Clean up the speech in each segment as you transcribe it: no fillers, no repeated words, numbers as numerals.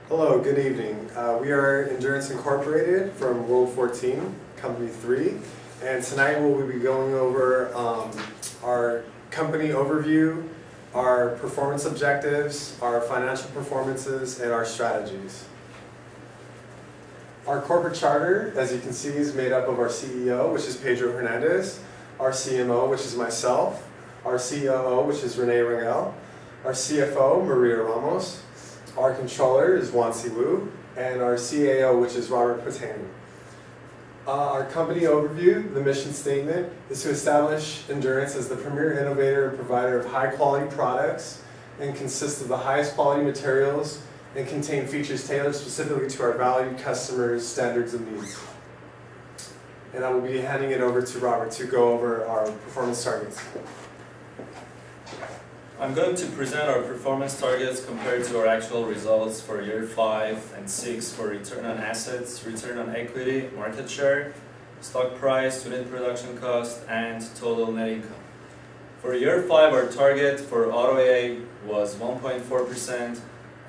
Hello, good evening. We are Endurance Incorporated from World 14, Company 3, and tonight we'll be going over our company overview, our performance objectives, our financial performances, and our strategies. Our corporate charter, as you can see, is made up of our CEO, which is Pedro Hernandez, our CMO, which is myself, our COO, which is Renee Rangel, our CFO, Maria Ramos, our controller is Wansi Wu, and our CAO, which is Robert Patani. Our company overview, the mission statement, is to establish Endurance as the premier innovator and provider of high-quality products and consists of the highest quality materials and contain features tailored specifically to our valued customers' standards and needs. And I will be handing it over to Robert to go over our performance targets. I'm going to present our performance targets compared to our actual results for year 5 and 6 for return on assets, return on equity, market share, stock price, unit production cost, and total net income. For year 5, our target for ROA was 1.4%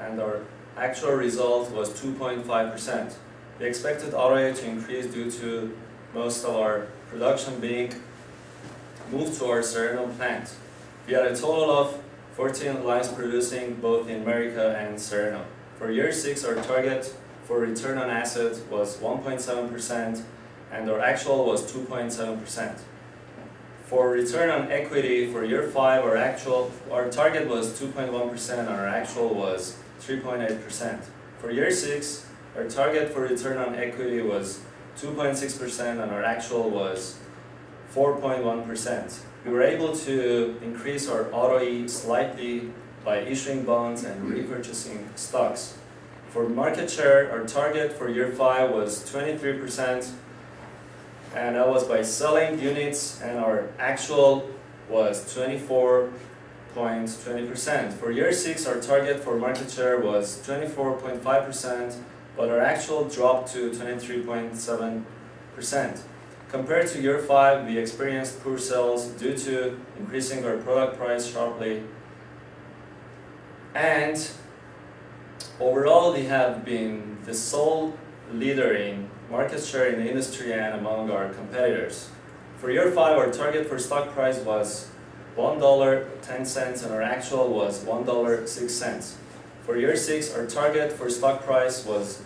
and our actual result was 2.5%. We expected ROA to increase due to most of our production being moved to our Serrano plant. We had a total of 14 lines producing both in America and Serrano. For year 6, our target for return on assets was 1.7% and our actual was 2.7%. For return on equity for year 5, our target was 2.1% and our actual was 3.8%. For year 6, our target for return on equity was 2.6% and our actual was 4.1%. We were able to increase our ROE slightly by issuing bonds and repurchasing stocks. For market share, our target for year 5 was 23%, and that was by selling units, and our actual was 24.20%. For year 6, our target for market share was 24.5%, but our actual dropped to 23.7%. Compared to year 5, we experienced poor sales due to increasing our product price sharply. And overall, we have been the sole leader in market share in the industry and among our competitors. For year 5, our target for stock price was $1.10 and our actual was $1.06. For year 6, our target for stock price was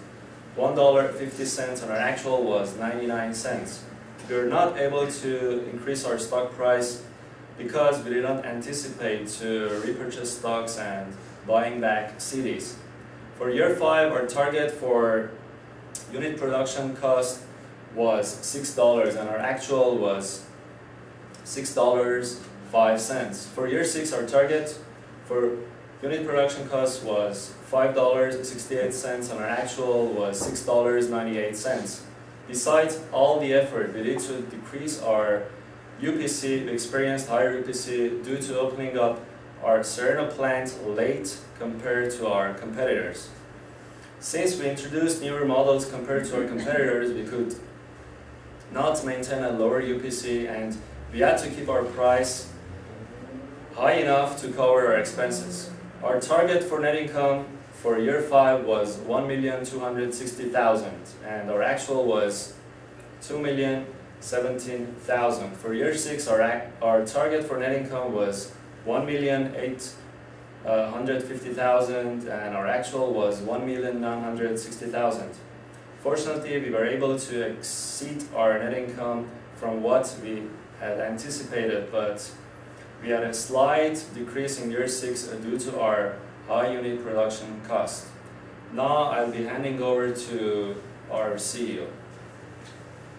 $1.50 and our actual was 99 cents. We were not able to increase our stock price because we did not anticipate to repurchase stocks and buying back CDs. For year 5, our target for unit production cost was $6 and our actual was $6.05. For year 6, our target for unit production cost was $5.68 and our actual was $6.98. Besides all the effort we did to decrease our UPC, we experienced higher UPC due to opening up our Serrano plant late compared to our competitors. Since we introduced newer models compared to our competitors, we could not maintain a lower UPC and we had to keep our price high enough to cover our expenses. Our target for net income for year 5 was $1,260,000 and our actual was $2,017,000. For year 6, our target for net income was $1,850,000 and our actual was $1,960,000. Fortunately, we were able to exceed our net income from what we had anticipated, but we had a slight decrease in year 6 due to our high unit production cost. Now I'll be handing over to our CEO.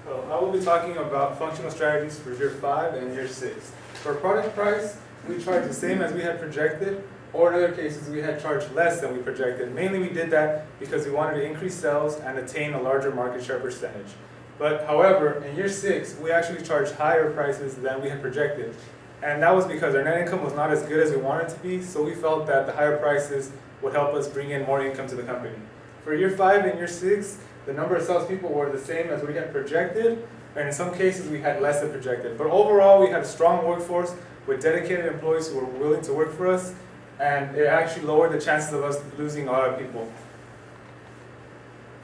So I will be talking about functional strategies for year 5 and year 6. For product price, we charged the same as we had projected, or in other cases we had charged less than we projected. Mainly we did that because we wanted to increase sales and attain a larger market share percentage. But however, in year 6, we actually charged higher prices than we had projected. And that was because our net income was not as good as we wanted it to be, so we felt that the higher prices would help us bring in more income to the company. For year 5 and year 6, the number of salespeople were the same as we had projected, and in some cases we had less than projected. But overall, we had a strong workforce with dedicated employees who were willing to work for us, and it actually lowered the chances of us losing a lot of people.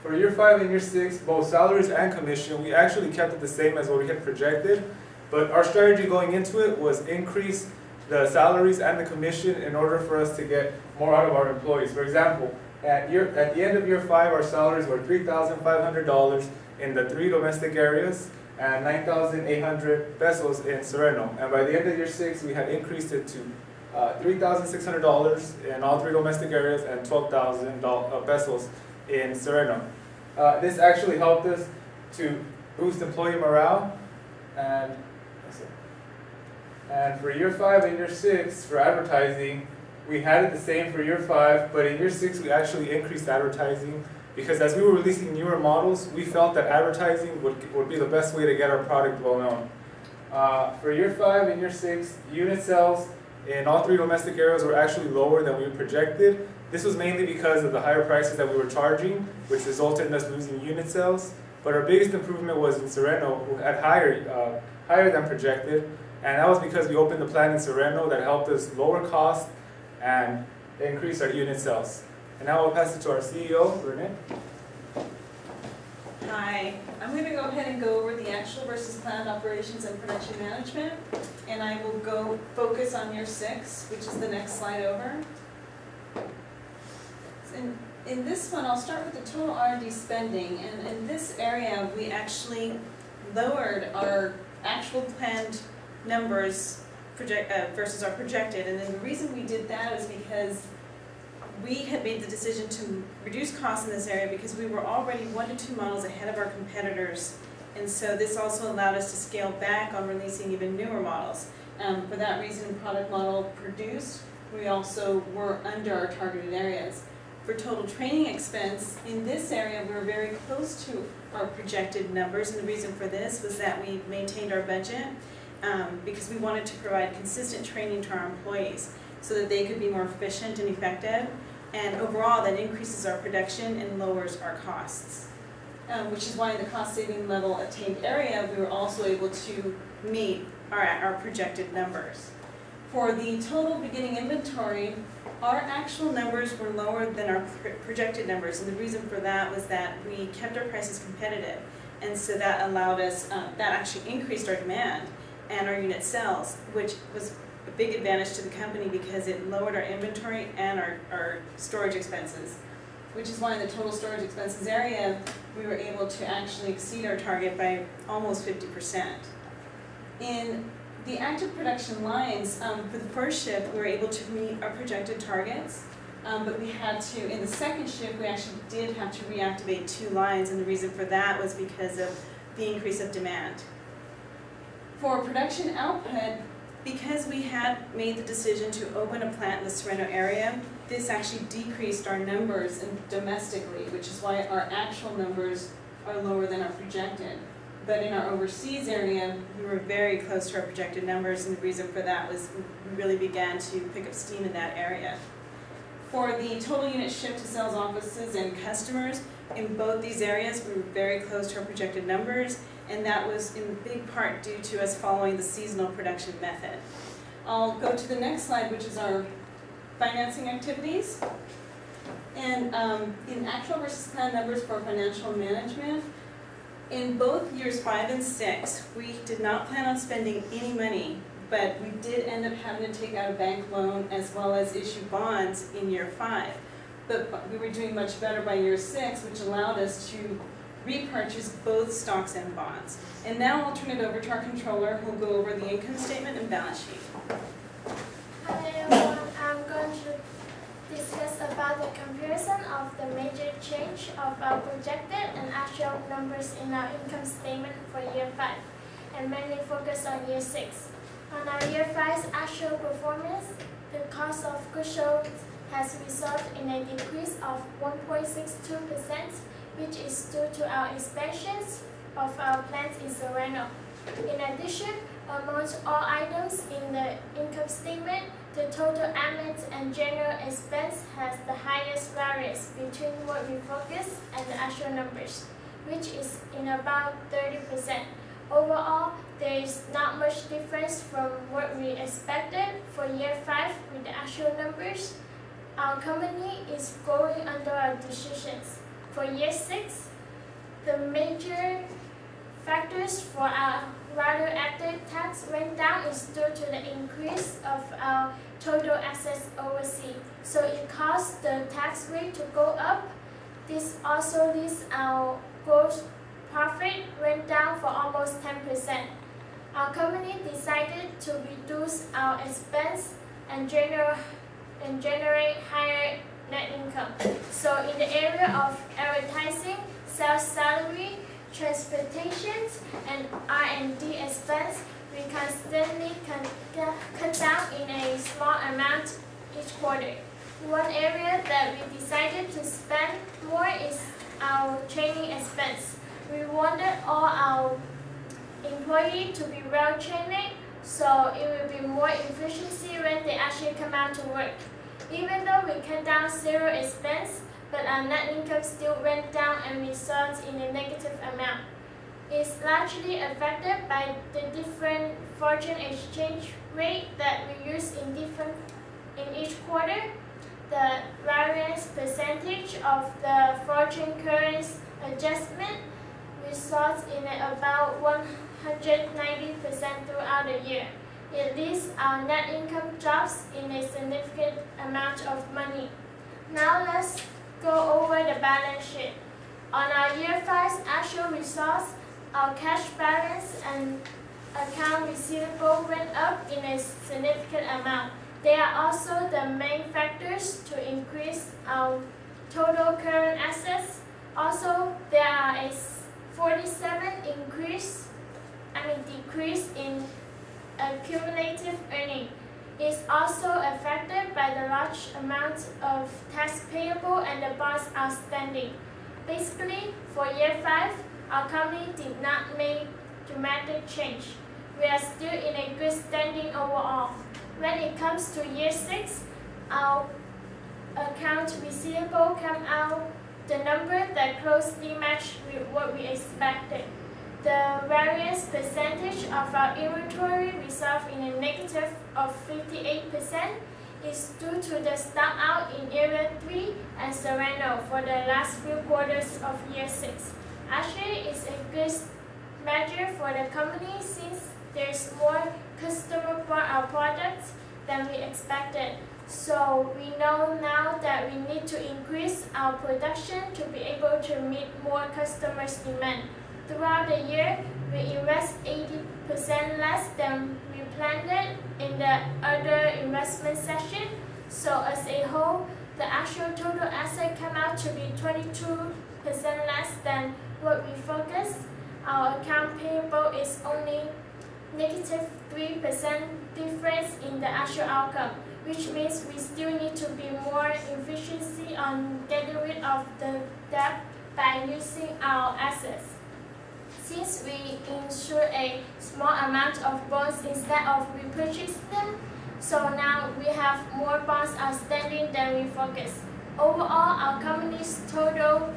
For year 5 and year 6, both salaries and commission, we actually kept it the same as what we had projected, but our strategy going into it was increase the salaries and the commission in order for us to get more out of our employees. For example, at the end of year 5, our salaries were $3,500 in the 3 domestic areas and 9,800 pesos in Sereno. And by the end of year 6, we had increased it to $3,600 in all 3 domestic areas and 12,000 pesos in Sereno. This actually helped us to boost employee morale, and for year 5 and year 6, for advertising, we had it the same for year 5, but in year 6 we actually increased advertising because as we were releasing newer models, we felt that advertising would be the best way to get our product well known. For year 5 and year 6, unit sales in all 3 domestic areas were actually lower than we projected. This was mainly because of the higher prices that we were charging, which resulted in us losing unit sales. But our biggest improvement was in Sereno, who had higher than projected, and that was because we opened the plant in Sereno that helped us lower cost and increase our unit sales. And now I'll pass it to our CEO, Renee. Hi, I'm going to go ahead and go over the actual versus planned operations and production management, and I will go focus on year 6, which is the next slide over. In this one, I'll start with the total R&D spending, and in this area, we actually lowered our actual planned numbers versus our projected, and then the reason we did that is because we had made the decision to reduce costs in this area because we were already 1 to 2 models ahead of our competitors, and so this also allowed us to scale back on releasing even newer models. For that reason, product model produced, we also were under our targeted areas. For total training expense, in this area we were very close to our projected numbers, and the reason for this was that we maintained our budget because we wanted to provide consistent training to our employees so that they could be more efficient and effective, and overall that increases our production and lowers our costs. Which is why in the cost saving level attained area we were also able to meet our projected numbers. For the total beginning inventory, our actual numbers were lower than our projected numbers, and the reason for that was that we kept our prices competitive, and so that allowed us, that actually increased our demand and our unit sales, which was a big advantage to the company because it lowered our inventory and our storage expenses, which is why in the total storage expenses area, we were able to actually exceed our target by almost 50%. In the active production lines, for the first shift, we were able to meet our projected targets, but we had to, in the second shift, we actually did have to reactivate 2 lines, and the reason for that was because of the increase of demand. For production output, because we had made the decision to open a plant in the Sereno area, this actually decreased our numbers domestically, which is why our actual numbers are lower than our projected. But in our overseas area, we were very close to our projected numbers, and the reason for that was we really began to pick up steam in that area. For the total unit shipped to sales offices and customers, in both these areas, we were very close to our projected numbers, and that was in big part due to us following the seasonal production method. I'll go to the next slide, which is our financing activities. And in actual versus planned numbers for financial management, in both years 5 and 6, we did not plan on spending any money, but we did end up having to take out a bank loan as well as issue bonds in year 5. But we were doing much better by year 6, which allowed us to repurchase both stocks and bonds. And now I'll turn it over to our controller, who will go over the income statement and balance sheet. Hi everyone, I'm going to discuss about the comparison of the major change of our projected and actual numbers in our income statement for year 5, and mainly focus on year 6. On our year 5's actual performance, the cost of goods sold has resulted in a decrease of 1.62%, which is due to our expansions of our plants in Sereno. In addition, amongst all items in the income statement, the total admin and general expense has the highest variance between what we focus and the actual numbers, which is in about 30%. Overall, there is not much difference from what we expected for year 5 with the actual numbers. Our company is going under our decisions. For year 6, the major factors for our value-added tax went down is due to the increase of our total assets overseas. So it caused the tax rate to go up. This also leads our gross profit went down for almost 10%. Our company decided to reduce our expense and generate higher net income. So in the area of advertising, sales salary, transportation, and R&D expense, we constantly cut down in a small amount each quarter. One area that we decided to spend more is our training expense. We wanted all our employees to be well trained, so it will be more efficiency when they actually come out to work. Even though we cut down zero expense, but our net income still went down and results in a negative amount. It's largely affected by the different foreign exchange rate that we use in each quarter. The variance percentage of the foreign currency adjustment results in about 190% throughout the year. It leaves our net income drops in a significant amount of money. Now let's go over the balance sheet. On our year 5's actual results, our cash balance and account receivable went up in a significant amount. They are also the main factors to increase our total current assets. Also, there are a 47 decrease in accumulative earning. It's also affected by the large amount of tax payable and the bonds outstanding. Basically, for year 5, our company did not make dramatic change. We are still in a good standing overall. When it comes to year 6, our account receivable come out the number that closely match with what we expected. The variance percentage of our inventory result in a negative of 58% is due to the stock out in Area 3 and Serrano for the last few quarters of year 6. Actually, it's a good measure for the company since there's more customer for our products than we expected. So we know now that we need to increase our production to be able to meet more customers' demand. Throughout the year, we invest 80% less than we planned in the other investment session. So as a whole, the actual total asset came out to be 22% less than what we focused. Our account payable is only negative 3% difference in the actual outcome, which means we still need to be more efficiency on getting rid of the debt by using our assets. Since we insure a small amount of bonds instead of repurchase them, so now we have more bonds outstanding than we focused. Overall, our company's total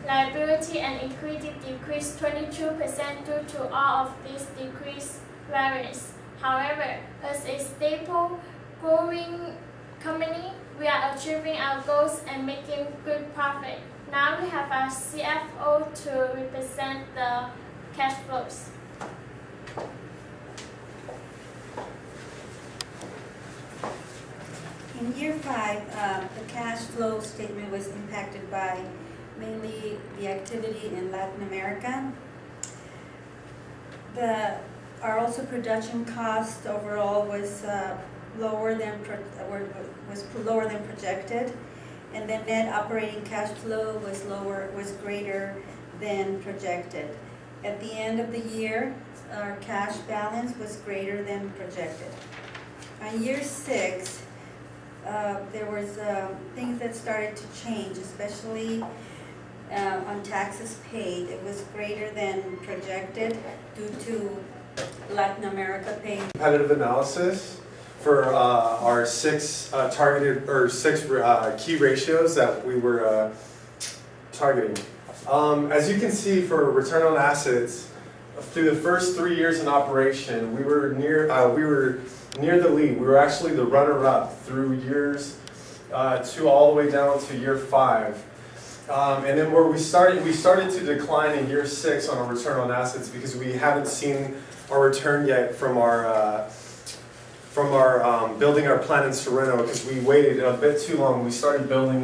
liability and equity decreased 22% due to all of these decreased variance. However, as a stable, growing company, we are achieving our goals and making good profit. Now we have our CFO to represent the cash flows. In year 5, the cash flow statement was impacted by mainly the activity in Latin America. Our also production cost overall was lower than projected, and the net operating cash flow was greater than projected. At the end of the year, our cash balance was greater than projected. On year 6, there was things that started to change, especially on taxes paid. It was greater than projected due to Latin America paying. Competitive analysis for our 6 targeted or 6 key ratios that we were targeting. As you can see, for return on assets, through the first 3 years in operation, we were near the lead. We were actually the runner-up through years 2 all the way down to year 5. And then where we started to decline in year 6 on our return on assets because we haven't seen our return yet from our building our plant in Sereno because we waited a bit too long. We started building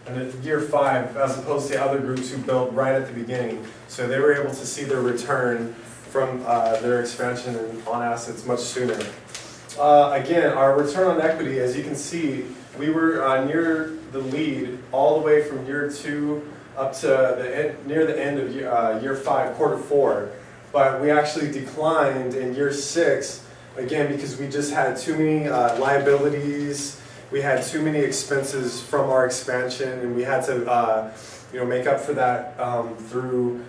in year 5 as opposed to other groups who built right at the beginning. So they were able to see their return from their expansion on assets much sooner. Again, our return on equity, as you can see, we were near the lead all the way from year 2 up to near the end of year 5, quarter 4. But we actually declined in year 6, again, because we just had too many liabilities, we had too many expenses from our expansion, and we had to make up for that through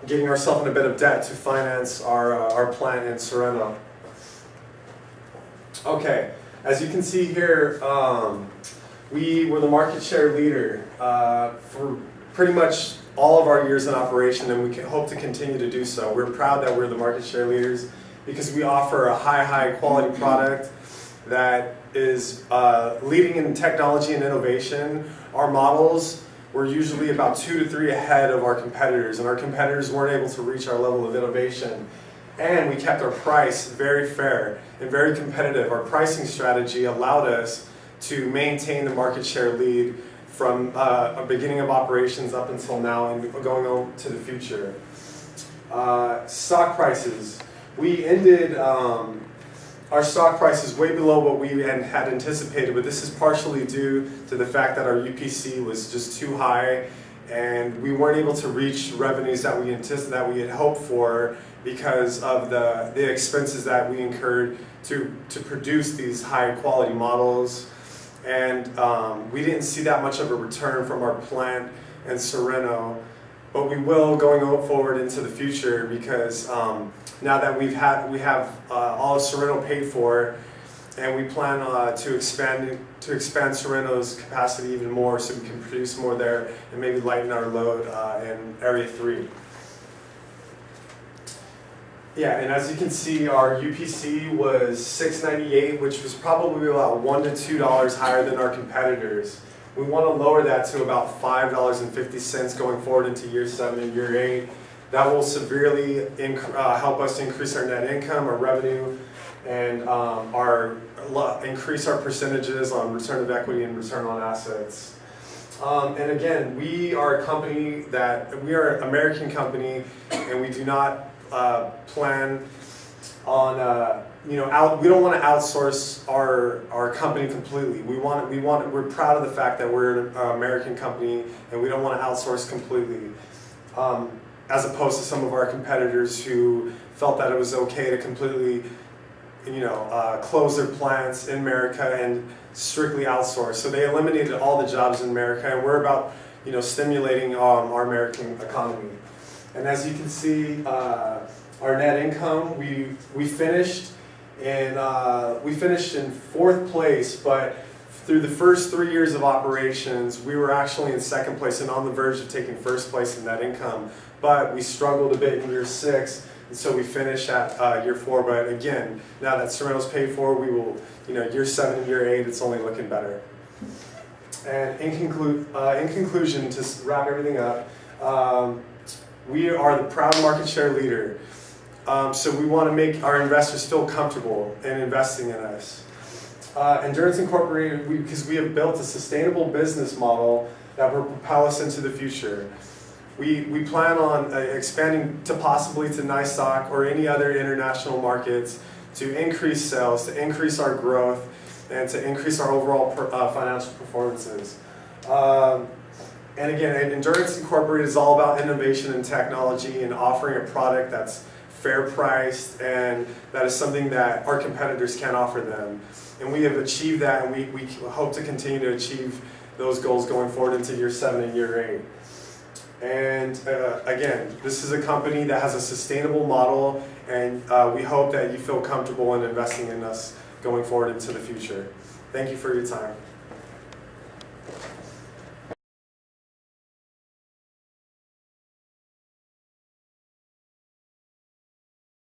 getting ourselves in a bit of debt to finance our plant in Sereno. Okay, as you can see here, we were the market share leader for pretty much all of our years in operation, and we can hope to continue to do so. We're proud that we're the market share leaders because we offer a high quality product that is leading in technology and innovation. Our models were usually about 2 to 3 ahead of our competitors, and our competitors weren't able to reach our level of innovation. And we kept our price very fair and very competitive. Our pricing strategy allowed us to maintain the market share lead from a beginning of operations up until now and going on to the future. Stock prices. We ended our stock prices way below what we had anticipated, but this is partially due to the fact that our UPC was just too high and we weren't able to reach revenues that we had hoped for because of the expenses that we incurred to produce these high quality models. And we didn't see that much of a return from our plant in Sereno, but we will going forward into the future because now that we have all of Sereno paid for, and we plan to expand Sereno's capacity even more so we can produce more there and maybe lighten our load in Area 3. Yeah, and as you can see, our UPC was $6.98, which was probably about $1 to $2 higher than our competitors. We want to lower that to about $5.50 going forward into year 7 and year 8. That will severely help us increase our net income, our revenue, and increase our percentages on return of equity and return on assets. And again, we are a company we are an American company, and we do not plan on we don't want to outsource our company completely. We're proud of the fact that we're an American company, and we don't want to outsource completely. As opposed to some of our competitors who felt that it was okay to completely close their plants in America and strictly outsource. So they eliminated all the jobs in America, and we're about stimulating our American economy. And as you can see, our net income, we finished in 4th place, but through the first 3 years of operations, we were actually in 2nd place and on the verge of taking 1st place in net income. But we struggled a bit in year 6, and so we finished at year 4. But again, now that Sereno's paid for, we will, year 7 and year 8, it's only looking better. And in conclusion, to wrap everything up, we are the proud market share leader. So we want to make our investors feel comfortable in investing in us. Endurance Incorporated, because we have built a sustainable business model that will propel us into the future. We plan on expanding to possibly to NYSOC or any other international markets to increase sales, to increase our growth, and to increase our overall financial performances. And again, Endurance Incorporated is all about innovation and technology and offering a product that's fair priced and that is something that our competitors can't offer them. And we have achieved that, and we hope to continue to achieve those goals going forward into year 7 and year 8. And again, this is a company that has a sustainable model, and we hope that you feel comfortable in investing in us going forward into the future. Thank you for your time.